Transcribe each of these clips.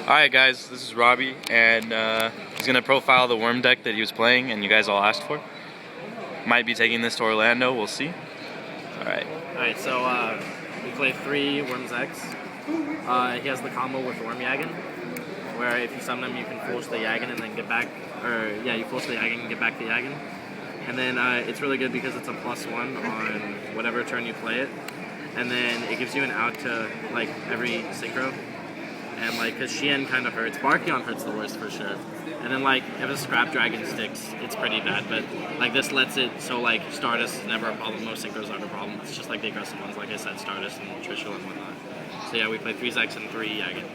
Alright guys, this is Robbie, and he's going to profile the worm deck that he was playing and you guys all asked for. Might be taking this to Orlando, we'll see. Alright, so we play 3 Worms X. He has the combo with Rawryugioh, where if you summon him you can force the Yagen and then get back, you force the Yagen and get back the Yagen. And then it's really good because it's a +1 on whatever turn you play it. And then it gives you an out to like every synchro. And like, because Xian kind of hurts. Barkion hurts the worst for sure. And then like, if a Scrap Dragon sticks, it's pretty bad. But like this lets it so like Stardust is never a problem. Most synchros aren't a problem. It's just like the aggressive ones, like I said, Stardust and Trishul and whatnot. So yeah, we play 3 Zex and 3 Yagen.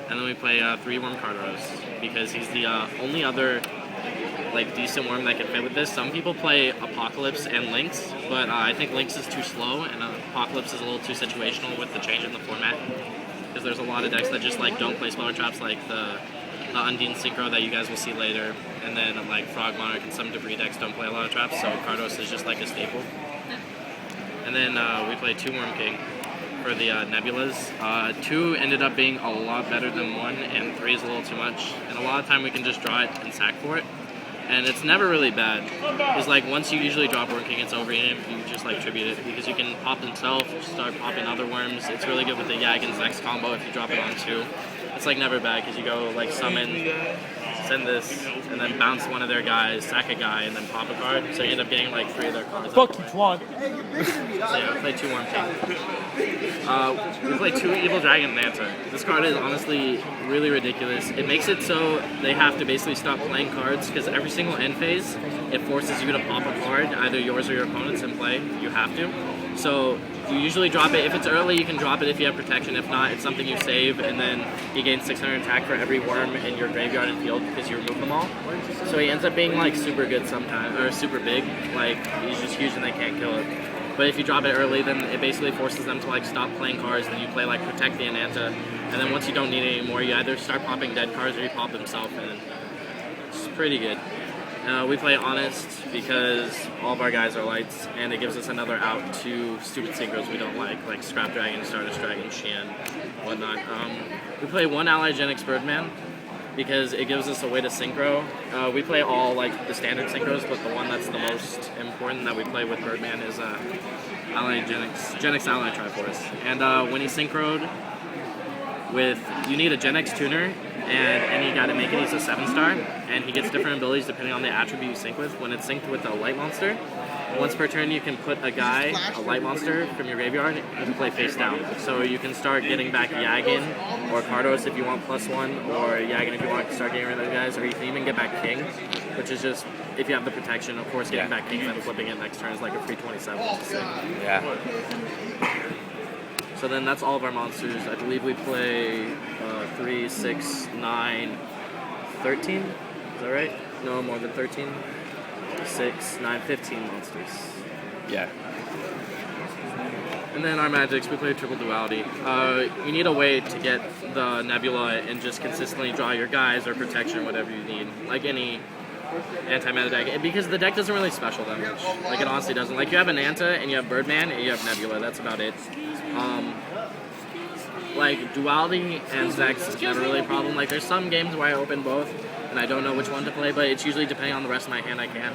And then we play 3 Worm Carteros because he's the only other like decent worm that can fit with this. Some people play Apocalypse and Lynx, but I think Lynx is too slow and Apocalypse is a little too situational with the change in the format. Because there's a lot of decks that just like don't play Speller Traps, like the Undine Synchro that you guys will see later, and then like Frog Monarch and some Debris decks don't play a lot of traps, so Cardos is just like a staple. And then we play 2 Worm King for the Nebulas. 2 ended up being a lot better than 1, and 3 is a little too much. And a lot of time we can just draw it and sack for it. And it's never really bad, because like once you usually drop Worm King, it's over him, you just like tribute it, because you can pop himself, start popping other worms. It's really good with the Yagen's X combo if you drop it on 2. It's like never bad, because you go like summon, send this, and then bounce one of their guys, sack a guy, and then pop a card, so you end up getting like 3 of their cards. Fuck each one. So yeah, we play 2 Worm King. We play 2 Evil Dragon Manta. This card is honestly really ridiculous. It makes it so they have to basically stop playing cards, because every single end phase, it forces you to pop a card, either yours or your opponent's in play. You have to. So you usually drop it. If it's early, you can drop it if you have protection. If not, it's something you save, and then you gain 600 attack for every worm in your graveyard and field because you remove them all. So he ends up being like super good sometimes, or super big. Like he's just huge and they can't kill it. But if you drop it early, then it basically forces them to like stop playing cards. Then you play like Protect the Ananta, and then once you don't need it anymore, you either start popping dead cards or you pop himself, and it's pretty good. We play Honest because all of our guys are lights, and it gives us another out to stupid synchros we don't like Scrap Dragon, Stardust Dragon, Xian, whatnot. We play 1 Ally Genix Birdman because it gives us a way to synchro. We play all like the standard synchros, but the one that's the most important that we play with Birdman is Ally Genix Ally Triforce. And when he's synchroed with, you need a Genix tuner, and you gotta make it, he's a 7-star, and he gets different abilities depending on the attribute you sync with. When it's synced with a light monster, once per turn you can put a guy, a light monster, from your graveyard, you can play face down. So you can start getting back Yagen, or Cardos if you want +1, or Yagen if you want to start getting rid of those guys, or you can even get back King, which is just, if you have the protection, of course getting back King and then flipping it next turn is like a free 27. Yeah. So then that's all of our monsters. I believe we play 3, 6, 9, 13? Is that right? No, more than 13? 6, 9, 15 monsters. Yeah. And then our magics, we play triple duality. You need a way to get the Nebula and just consistently draw your guys or protection, whatever you need. Like any anti-meta deck, because the deck doesn't really special that much. Like it honestly doesn't. Like you have an Anta and you have Birdman and you have Nebula, that's about it. Like duality and Zex is never really a problem. Like there's some games where I open both and I don't know which one to play, but it's usually depending on the rest of my hand I can.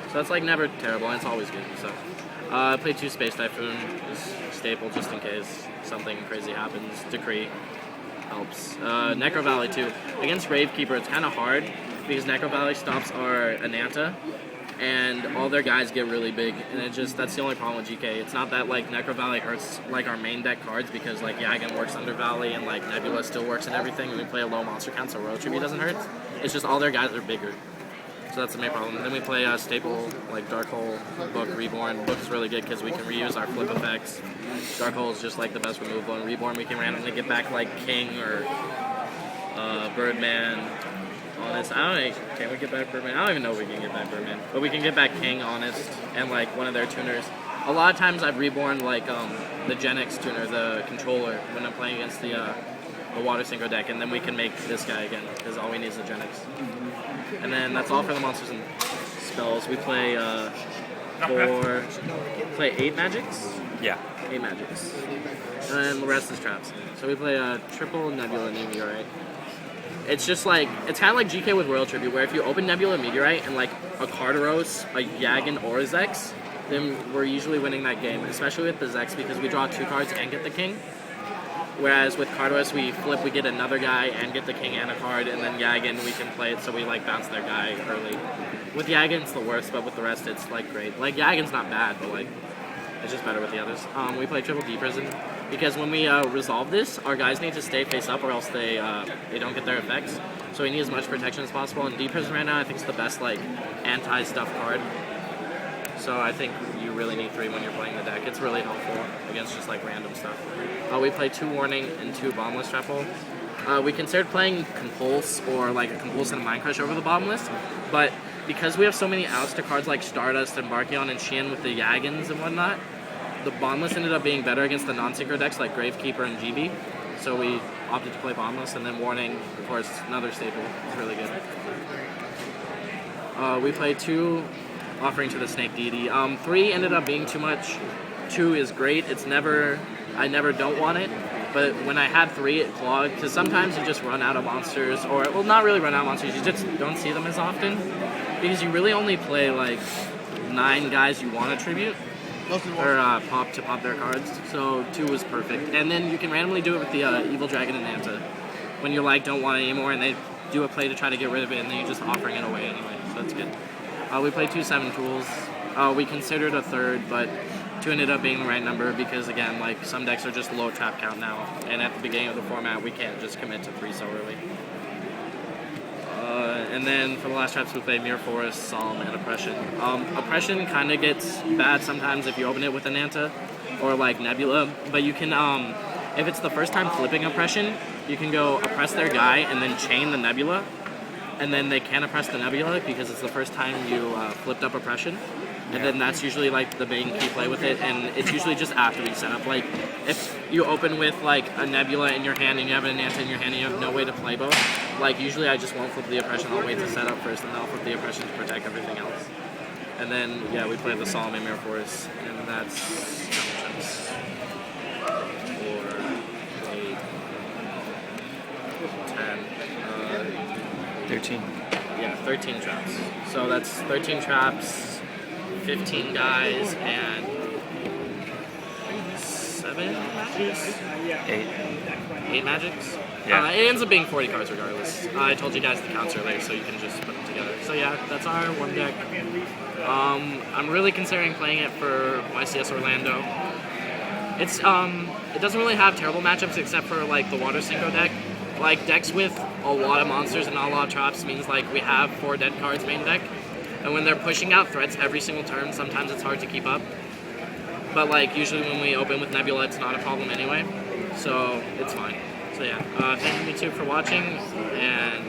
So that's like never terrible and it's always good. So I play 2 Space Typhoon, just staple just in case something crazy happens. Decree helps. Necro Valley too. Against Gravekeeper it's kind of hard because Necro Valley stops our Ananta, and all their guys get really big, and that's the only problem with GK. It's not that like Necro Valley hurts like our main deck cards, because like Yagen works under Valley and like Nebula still works and everything, and we play a low monster count so Royal Tribute doesn't hurt. It's just all their guys are bigger. So that's the main problem. And then we play staple like Dark Hole, Book, Reborn. Book is really good because we can reuse our flip effects. Dark Hole is just like the best removal, and Reborn we can randomly get back like King or Birdman. Honest, can we get back Birdman? I don't even know if we can get back Birdman, but we can get back King, Honest, and like one of their tuners. A lot of times I've reborn like the Genix tuner, the controller, when I'm playing against the Water Synchro deck, and then we can make this guy again, because all we need is the Genix. And then that's all for the monsters and spells. We play 8 magics? Yeah. 8 magics. And then the rest is traps. So we play a triple Nebula Meteorite. It's just like, it's kind of like GK with Royal Tribute, where if you open Nebula Meteorite and like a Cardaros, a Yagan, or a Zex, then we're usually winning that game, especially with the Zex because we draw 2 cards and get the king. Whereas with Cardaros, we flip, we get another guy and get the king and a card, and then Yagan, we can play it so we like bounce their guy early. With Yagan, it's the worst, but with the rest, it's like great. Like Yagan's not bad, but like it's just better with the others. We play triple D Prison because when we resolve this, our guys need to stay face up or else they don't get their effects. So we need as much protection as possible. And D Prison right now, I think is the best like anti-stuff card. So I think you really need 3 when you're playing the deck. It's really helpful against just like random stuff. We play 2 Warning and 2 Bombless Trap Hole. We considered playing Compulse or like a Compulse and a Mind Crush over the Bombless, but because we have so many outs to cards like Stardust and Barkion and Xian with the Yagans and whatnot, the Bombless ended up being better against the non-synchro decks like Gravekeeper and GB. So we opted to play Bombless, and then Warning, of course, another staple. It's really good. We played 2 Offering to the Snake Deity. 3 ended up being too much. 2 is great. I never don't want it. But when I had 3, it clogged, because sometimes you just run out of monsters, or, well, not really run out of monsters, you just don't see them as often, because you really only play, like, 9 guys you want to tribute, or pop their cards, so 2 was perfect. And then you can randomly do it with the Evil Dragon and Nanta, when you're like, don't want it anymore, and they do a play to try to get rid of it, and then you're just offering it away anyway, so that's good. We played 2 7 tools. We considered a third, but 2 ended up being the right number because, again, like some decks are just low trap count now, and at the beginning of the format, we can't just commit to 3 so early. And then for the last traps, we played Mirror Forest, Solemn, and Oppression. Oppression kind of gets bad sometimes if you open it with a Nanta or like Nebula, but you can, if it's the first time flipping Oppression, you can go oppress their guy and then chain the Nebula, and then they can't oppress the Nebula because it's the first time you flipped up Oppression. And then that's usually like the main key play with it, and it's usually just after we set up. Like if you open with like a Nebula in your hand and you have a Nanta in your hand and you have no way to play both, like usually I just won't flip the Oppression, I'll wait to set up first and then I'll flip the Oppression to protect everything else. And then yeah, we play the Solemn and Mirror Forest, and that's 4, 8, 10, 13. Yeah, 13 traps. So that's 13 traps. 15 guys and 7 magics? 8 magics? Yeah. It ends up being 40 cards regardless. I told you guys the counts earlier, so you can just put them together. So yeah, that's our one deck. I'm really considering playing it for YCS Orlando. It's it doesn't really have terrible matchups except for like the Water Synchro deck. Like decks with a lot of monsters and not a lot of traps means like we have 4 dead cards main deck. And when they're pushing out threats every single turn, sometimes it's hard to keep up. But like usually when we open with Nebula, it's not a problem anyway. So it's fine. So yeah, thank you YouTube for watching, and